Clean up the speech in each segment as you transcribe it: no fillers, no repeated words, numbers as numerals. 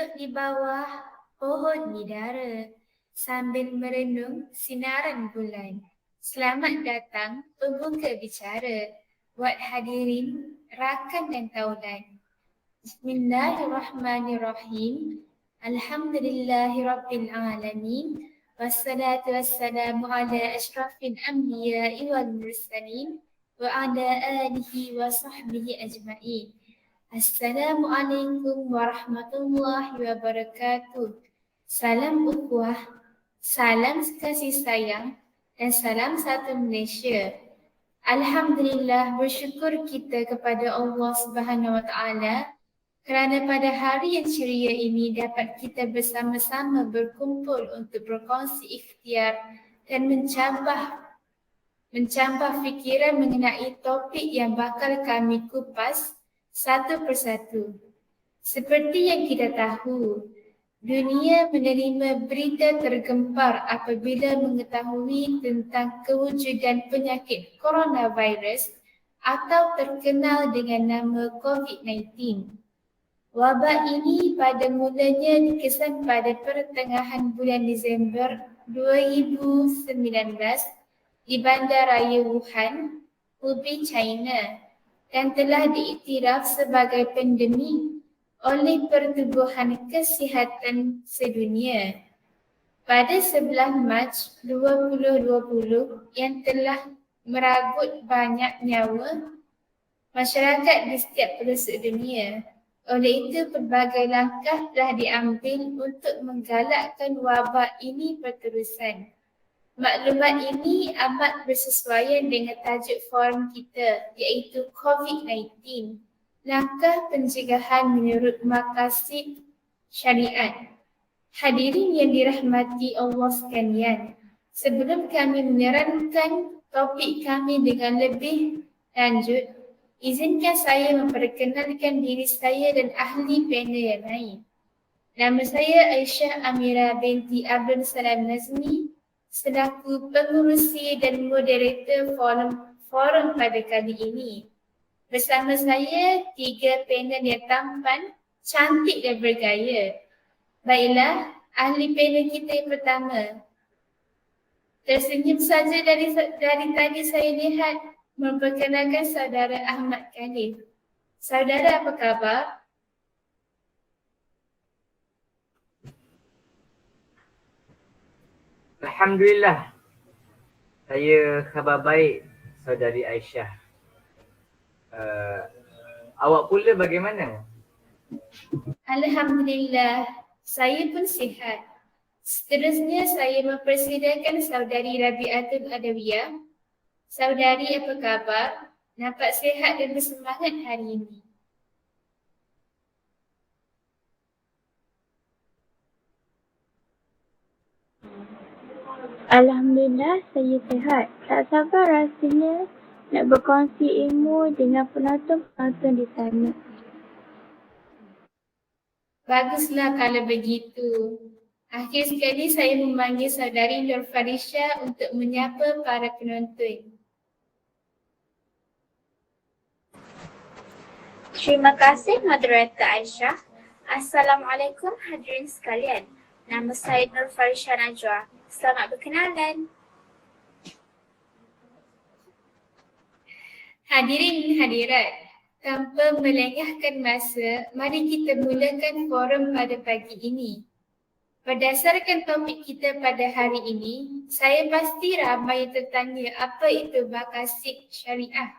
duduk di bawah pohon bidara sambil merenung sinaran bulan. Selamat datang pembuka bicara buat hadirin rakan dan taulan. Bismillahirrahmanirrahim. Alhamdulillahirabbil alamin. Wassalatu wassalamu ala asyrafil anbiya'i wal mursalin wa ala alihi wa sahbihi ajma'in. Assalamualaikum warahmatullahi wabarakatuh. Salam ukhuwah, salam kasih sayang, dan salam satu Malaysia. Alhamdulillah, bersyukur kita kepada Allah Subhanahu Wa Taala kerana pada hari yang ceria ini dapat kita bersama-sama berkumpul untuk berkongsi ikhtiar dan mencabar fikiran mengenai topik yang bakal kami kupas satu persatu. Seperti yang kita tahu, dunia menerima berita tergempar apabila mengetahui tentang kewujudan penyakit coronavirus atau terkenal dengan nama COVID-19. Wabak ini pada mulanya dikesan pada pertengahan bulan Disember 2019 di Bandaraya Wuhan, Hubei, China, dan telah diiktiraf sebagai pandemik oleh Pertubuhan Kesihatan Sedunia. Pada 11 Mac 2020 yang telah merenggut banyak nyawa masyarakat di setiap pelosok dunia. Oleh itu, pelbagai langkah telah diambil untuk menggalakkan wabak ini berterusan. Maklumat ini amat bersesuaian dengan tajuk forum kita, iaitu COVID-19, langkah pencegahan menurut maqasid syariat. Hadirin yang dirahmati Allah sekalian, sebelum kami menerangkan topik kami dengan lebih lanjut, izinkan saya memperkenalkan diri saya dan ahli panel yang lain. Nama saya Aisyah Amira binti Abdul Salam Nazmi, selaku pengurusi dan moderator forum pada kali ini. Bersama saya 3 panel yang tampan, cantik dan bergaya. Baiklah, ahli panel kita yang pertama. Tersenyum saja dari tadi saya lihat, memperkenalkan saudara Ahmad Khalif. Saudara, apa khabar? Alhamdulillah, saya khabar baik, saudari Aisyah. Awak pula bagaimana? Alhamdulillah, saya pun sihat. Seterusnya saya mempersilakan saudari Rabi'atul Adawiyah. Saudari, apa khabar? Nampak sihat dan bersemangat hari ini. Alhamdulillah, saya sihat. Tak sabar rasanya nak berkongsi ilmu dengan penonton-penonton di sana. Baguslah kalau begitu. Akhir sekali saya memanggil saudari Nur Farisha untuk menyapa para penonton. Terima kasih moderator Aisyah. Assalamualaikum hadirin sekalian. Nama saya Nur Farisha Najwa. Selamat berkenalan. Hadirin hadirat, tanpa melengahkan masa, mari kita mulakan forum pada pagi ini. Berdasarkan topik kita pada hari ini, saya pasti ramai yang tertanya apa itu maqasid syariah.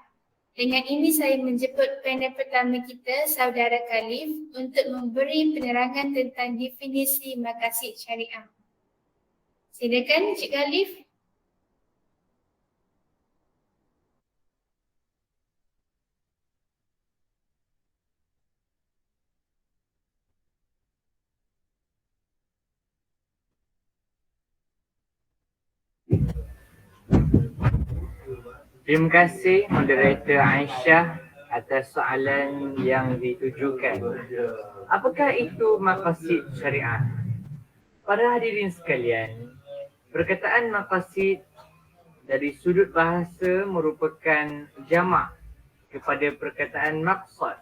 Dengan ini saya menjemput panel pertama kita, Saudara Khalif, untuk memberi penerangan tentang definisi maqasid syariah. Silakan Cik Khalif. Terima kasih moderator Aisyah atas soalan yang ditujukan. Apakah itu maqasid syariah? Para hadirin sekalian, perkataan maqasid dari sudut bahasa merupakan jamak kepada perkataan maqsad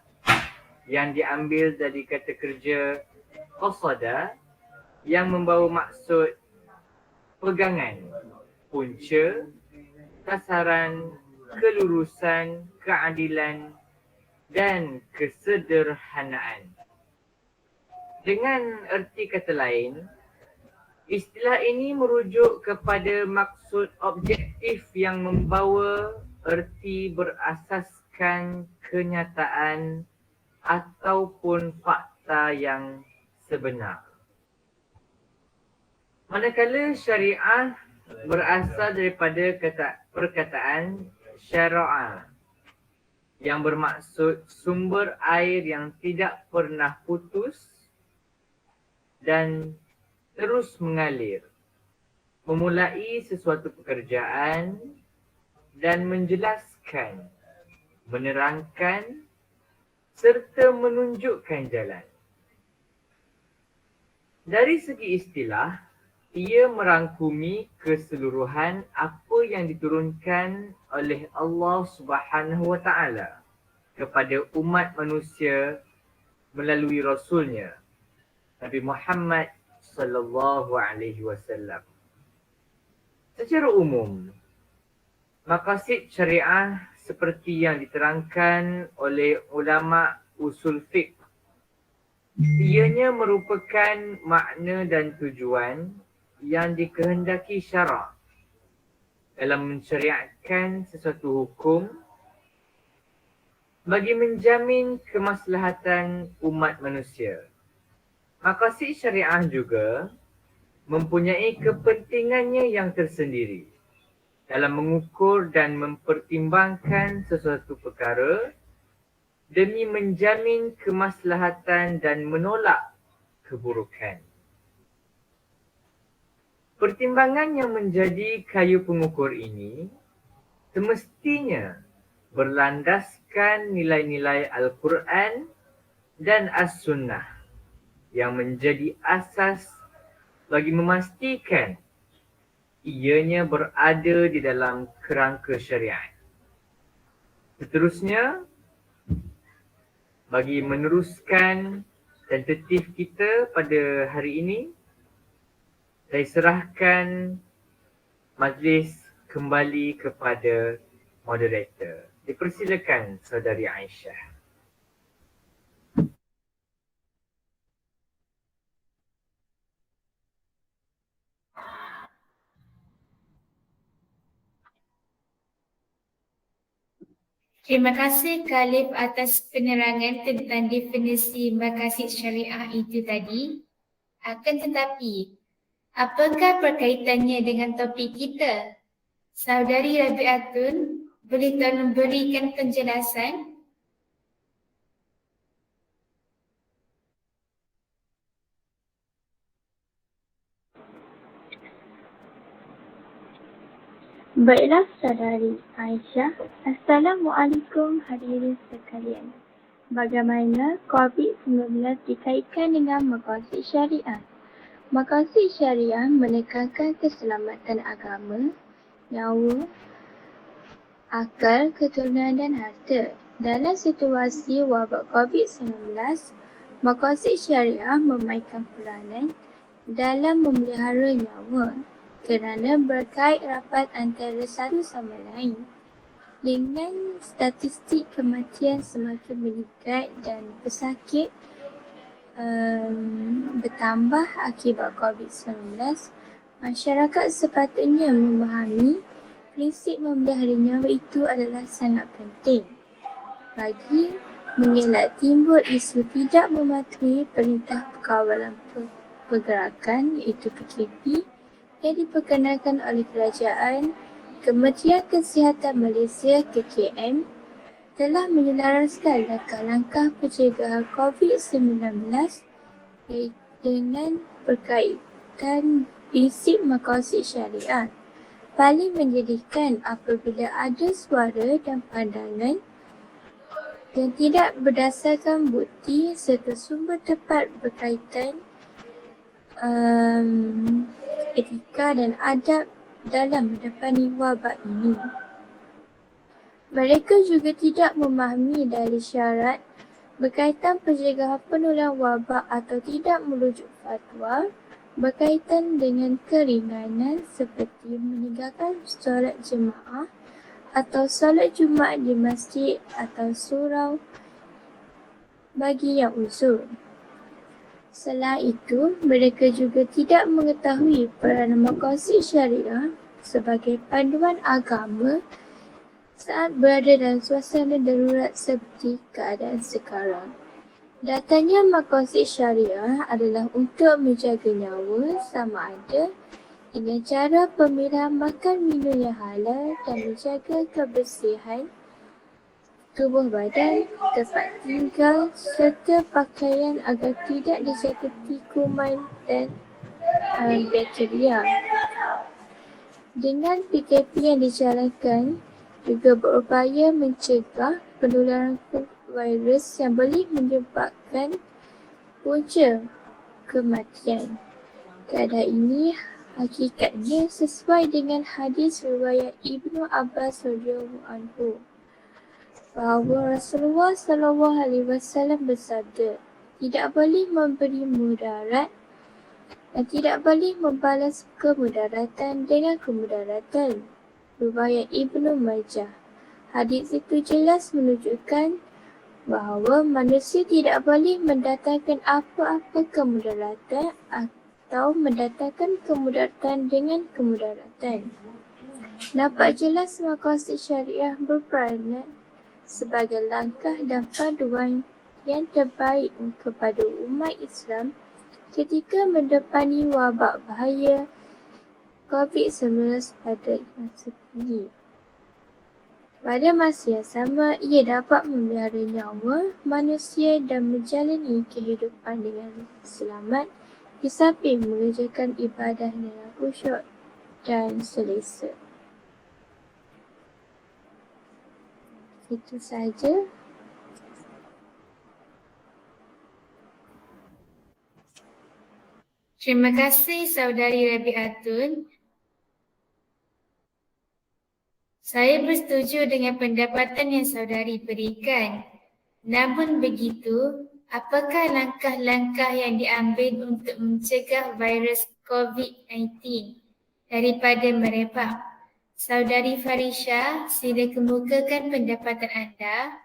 yang diambil dari kata kerja qasada yang membawa maksud pegangan, punca, sasaran, kelurusan, keadilan dan kesederhanaan. Dengan erti kata lain, istilah ini merujuk kepada maksud objektif yang membawa erti berasaskan kenyataan ataupun fakta yang sebenar. Manakala syariah berasal daripada perkataan syara'a yang bermaksud sumber air yang tidak pernah putus dan terus mengalir, memulai sesuatu pekerjaan dan menjelaskan, menerangkan serta menunjukkan jalan. Dari segi istilah, ia merangkumi keseluruhan apa yang diturunkan oleh Allah Subhanahu Wa Taala kepada umat manusia melalui Rasulnya, Nabi Muhammad sallallahu alaihi wasallam. Secara umum, maqasid syariah seperti yang diterangkan oleh ulama usul fiqh, ianya merupakan makna dan tujuan yang dikehendaki syarak dalam mensyariatkan sesuatu hukum bagi menjamin kemaslahatan umat manusia. Maqasid syariah juga mempunyai kepentingannya yang tersendiri dalam mengukur dan mempertimbangkan sesuatu perkara demi menjamin kemaslahatan dan menolak keburukan. Pertimbangan yang menjadi kayu pengukur ini semestinya berlandaskan nilai-nilai Al-Quran dan As-Sunnah yang menjadi asas bagi memastikan ianya berada di dalam kerangka syariat. Seterusnya, bagi meneruskan tentatif kita pada hari ini, saya serahkan majlis kembali kepada moderator. Dipersilakan Saudari Aisyah. Terima kasih Khalif atas penerangan tentang definisi maqasid syariah itu tadi. Akan tetapi, apakah perkaitannya dengan topik kita? Saudari Rabi'atun, boleh tolong berikan penjelasan? Baiklah saudari Aisyah. Assalamualaikum hadirin sekalian. Bagaimana COVID-19 dikaitkan dengan maqasid syariah? Maqasid syariah menekankan keselamatan agama, nyawa, akal, keturunan dan harta. Dalam situasi wabak COVID-19, maqasid syariah memainkan peranan dalam memelihara nyawa kerana berkait rapat antara satu sama lain. Dengan statistik kematian semakin meningkat dan pesakit bertambah akibat COVID-19, masyarakat sepatutnya memahami prinsip memelihara nyawa itu adalah sangat penting bagi mengelak timbul isu tidak mematuhi perintah perkawalan pergerakan iaitu PKP yang diperkenalkan oleh Kerajaan. Kementerian Kesihatan Malaysia KKM telah menyelaraskan langkah-langkah pencegahan COVID-19 dengan berkaitan prinsip maqasid syariah. Paling menjadikan apabila ada suara dan pandangan yang tidak berdasarkan bukti serta sumber tepat berkaitan etika dan adab dalam menghadapi wabak ini. Mereka juga tidak memahami dari syarat Berkaitan pencegahan penularan wabak atau tidak merujuk fatwa berkaitan dengan keringanan seperti meninggalkan solat jemaah atau solat Jumaat di masjid atau surau bagi yang uzur. Selain itu, mereka juga tidak mengetahui peranan maqasid syariah sebagai panduan agama saat berada dalam suasana darurat seperti keadaan sekarang. Datanya maqasid syariah adalah untuk menjaga nyawa sama ada dengan cara pemilihan makan minum yang halal dan menjaga kebersihan tubuh badan, tempat tinggal serta pakaian agar tidak dijangkiti kuman dan bakteria. Dengan PKP yang dijalankan, juga berupaya mencegah penularan virus yang boleh menyebabkan punca kematian. Keadaan ini hakikatnya sesuai dengan hadis riwayat Ibnu Abbas radhiyallahu anhu bahawa Rasulullah SAW bersabda, tidak boleh memberi mudarat dan tidak boleh membalas kemudaratan dengan kemudaratan. Riwayat Ibnu Majah. Hadis itu jelas menunjukkan bahawa manusia tidak boleh mendatangkan apa-apa kemudaratan atau mendatangkan kemudaratan dengan kemudaratan. Nampak jelas maqasid syariah berperanan sebagai langkah dan panduan yang terbaik kepada umat Islam ketika mendepani wabak bahaya COVID-19 pada masa ini. Pada masa yang sama, ia dapat memelihara nyawa manusia dan menjalani kehidupan dengan selamat di samping mengerjakan ibadah dengan khusyuk dan selesa. Itu sahaja. Terima kasih Saudari Rabiatun. Saya bersetuju dengan pendapatan yang saudari berikan. Namun begitu, apakah langkah-langkah yang diambil untuk mencegah virus COVID-19 daripada merebak? Saudari Farisha, sila kemukakan pendapatan anda.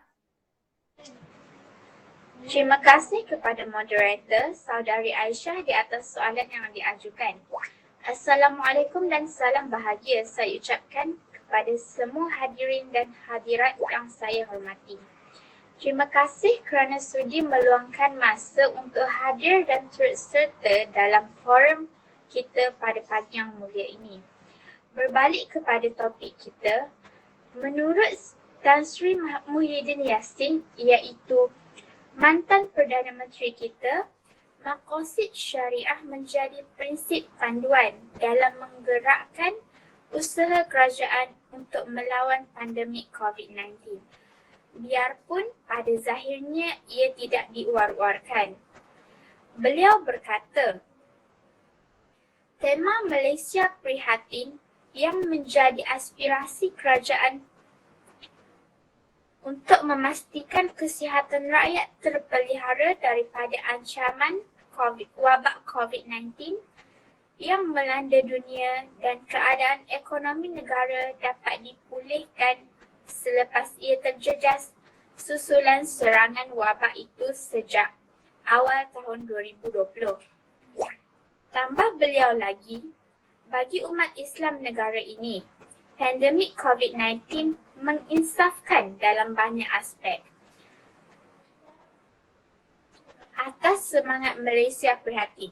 Terima kasih kepada moderator Saudari Aisyah di atas soalan yang diajukan. Assalamualaikum dan salam bahagia saya ucapkan kepada semua hadirin dan hadirat yang saya hormati. Terima kasih kerana sudi meluangkan masa untuk hadir dan turut serta dalam forum kita pada pagi yang mulia ini. Berbalik kepada topik kita, menurut Tan Sri Muhyiddin Yassin iaitu mantan Perdana Menteri kita, maqasid syariah menjadi prinsip panduan dalam menggerakkan usaha kerajaan untuk melawan pandemik COVID-19. Biarpun pada zahirnya ia tidak diuar-uarkan. Beliau berkata, tema Malaysia Prihatin yang menjadi aspirasi kerajaan untuk memastikan kesihatan rakyat terpelihara daripada ancaman wabak COVID-19 yang melanda dunia dan keadaan ekonomi negara dapat dipulihkan selepas ia terjejas susulan serangan wabak itu sejak awal tahun 2020. Tambah beliau lagi, bagi umat Islam negara ini, pandemik COVID-19 menginsafkan dalam banyak aspek. Atas semangat Malaysia Prihatin,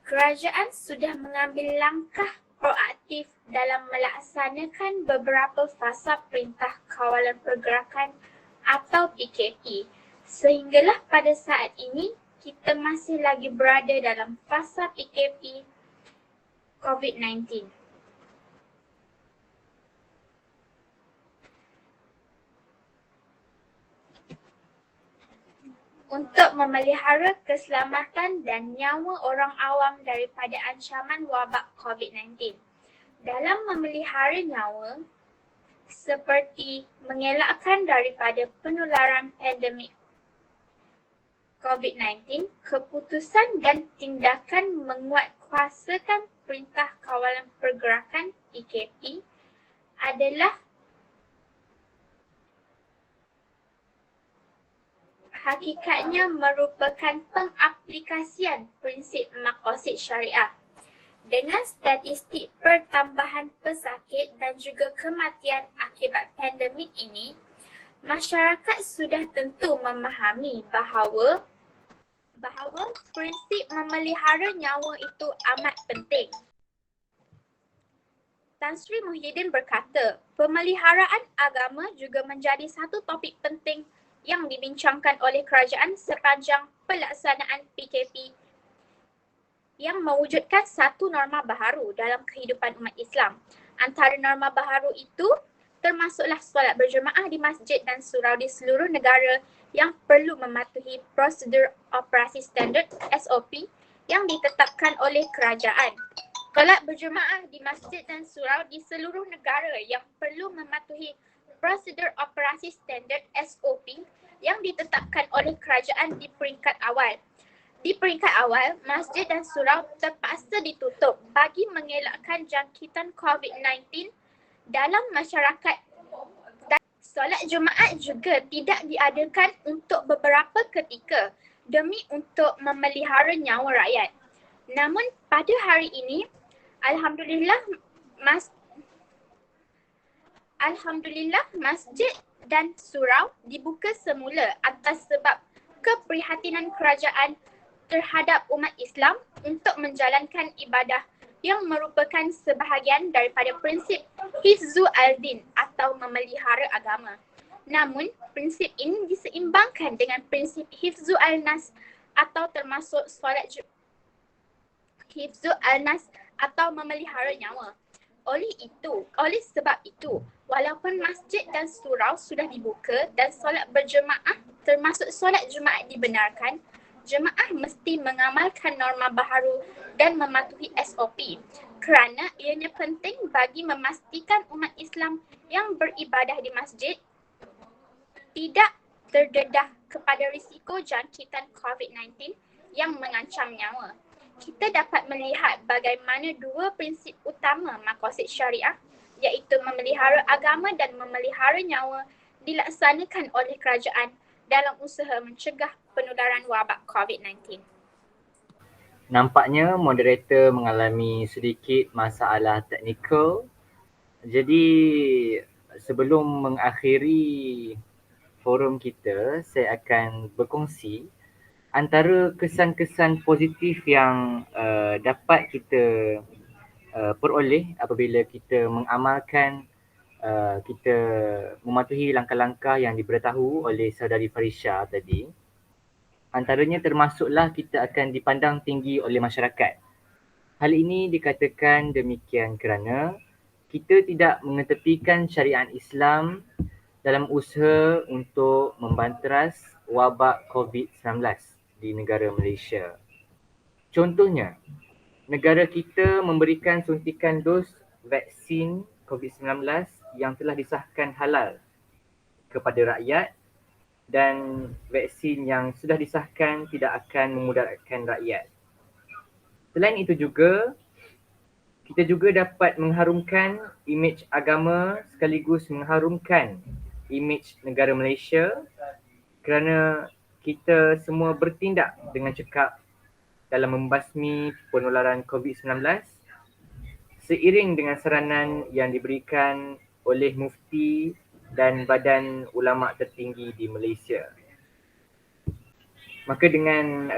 kerajaan sudah mengambil langkah proaktif dalam melaksanakan beberapa fasa Perintah Kawalan Pergerakan atau PKP, sehinggalah pada saat ini kita masih lagi berada dalam fasa PKP COVID-19. Untuk memelihara keselamatan dan nyawa orang awam daripada ancaman wabak COVID-19. Dalam memelihara nyawa, seperti mengelakkan daripada penularan pandemik COVID-19, keputusan dan tindakan menguatkuasakan Perintah Kawalan Pergerakan PKP adalah hakikatnya merupakan pengaplikasian prinsip maqasid syariah. Dengan statistik pertambahan pesakit dan juga kematian akibat pandemik ini, masyarakat sudah tentu memahami bahawa prinsip memelihara nyawa itu amat penting. Tan Sri Muhyiddin berkata, pemeliharaan agama juga menjadi satu topik penting yang dibincangkan oleh kerajaan sepanjang pelaksanaan PKP yang mewujudkan satu norma baharu dalam kehidupan umat Islam. Antara norma baharu itu termasuklah solat berjemaah di masjid dan surau di seluruh negara yang perlu mematuhi prosedur operasi standard SOP yang ditetapkan oleh kerajaan. Solat berjemaah di masjid dan surau di seluruh negara yang perlu mematuhi prosedur operasi standard SOP yang ditetapkan oleh kerajaan di peringkat awal. Di peringkat awal, masjid dan surau terpaksa ditutup bagi mengelakkan jangkitan COVID-19 dalam masyarakat. Dan solat Jumaat juga tidak diadakan untuk beberapa ketika demi untuk memelihara nyawa rakyat. Namun pada hari ini, Alhamdulillah masjid dan surau dibuka semula atas sebab keprihatinan kerajaan terhadap umat Islam untuk menjalankan ibadah yang merupakan sebahagian daripada prinsip hifzu al-din atau memelihara agama. Namun, prinsip ini diseimbangkan dengan prinsip hifzu al-nas atau termasuk solat hifzu al-nas atau memelihara nyawa. Oleh sebab itu, walaupun masjid dan surau sudah dibuka dan solat berjemaah termasuk solat Jumaat dibenarkan, jemaah mesti mengamalkan norma baharu dan mematuhi SOP kerana ianya penting bagi memastikan umat Islam yang beribadah di masjid tidak terdedah kepada risiko jangkitan COVID-19 yang mengancam nyawa. Kita dapat melihat bagaimana dua prinsip utama maqasid syariah iaitu memelihara agama dan memelihara nyawa dilaksanakan oleh kerajaan dalam usaha mencegah penularan wabak COVID-19. Nampaknya moderator mengalami sedikit masalah teknikal. Jadi sebelum mengakhiri forum kita, saya akan berkongsi antara kesan-kesan positif yang dapat kita peroleh apabila kita mengamalkan kita mematuhi langkah-langkah yang diberitahu oleh saudari Farisha tadi. Antaranya termasuklah kita akan dipandang tinggi oleh masyarakat. Hal ini dikatakan demikian kerana kita tidak mengetepikan syariat Islam dalam usaha untuk membanteras wabak COVID-19 di negara Malaysia. Contohnya, negara kita memberikan suntikan dos vaksin COVID-19 yang telah disahkan halal kepada rakyat dan vaksin yang sudah disahkan tidak akan memudaratkan rakyat. Selain itu juga, kita juga dapat mengharumkan imej agama sekaligus mengharumkan imej negara Malaysia kerana kita semua bertindak dengan cekap dalam membasmi penularan COVID-19 seiring dengan saranan yang diberikan oleh Mufti dan Badan Ulama tertinggi di Malaysia. Maka dengan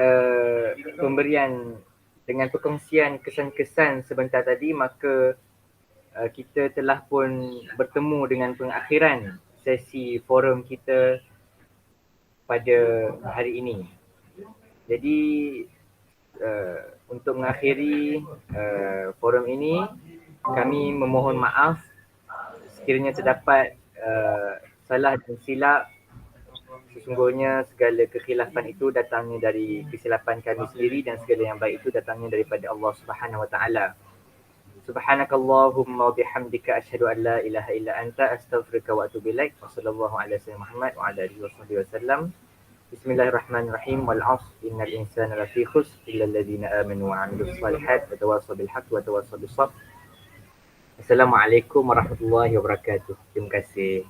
dengan perkongsian kesan-kesan sebentar tadi, maka kita telah pun bertemu dengan pengakhiran sesi forum kita pada hari ini. Jadi untuk mengakhiri forum ini, kami memohon maaf sekiranya terdapat salah dan silap. Sesungguhnya segala kekhilafan itu datangnya dari kesilapan kami sendiri dan segala yang baik itu datangnya daripada Allah Subhanahu Wa Taala. Subhanakallahumma wa bihamdika asyhadu an la ilaha illa anta astaghfiruka wa atubu ilaik. Wassallallahu ala sayyidina Muhammad wa ala alihi wasallam. Bismillahirrahmanirrahim. Wal 'asr innal insana lafi khusr illa alladhina amanu wa 'amilus shalihat wa tawassaw bil haqqi wa tawassaw bis sabr. Assalamualaikum warahmatullahi wabarakatuh. Terima kasih.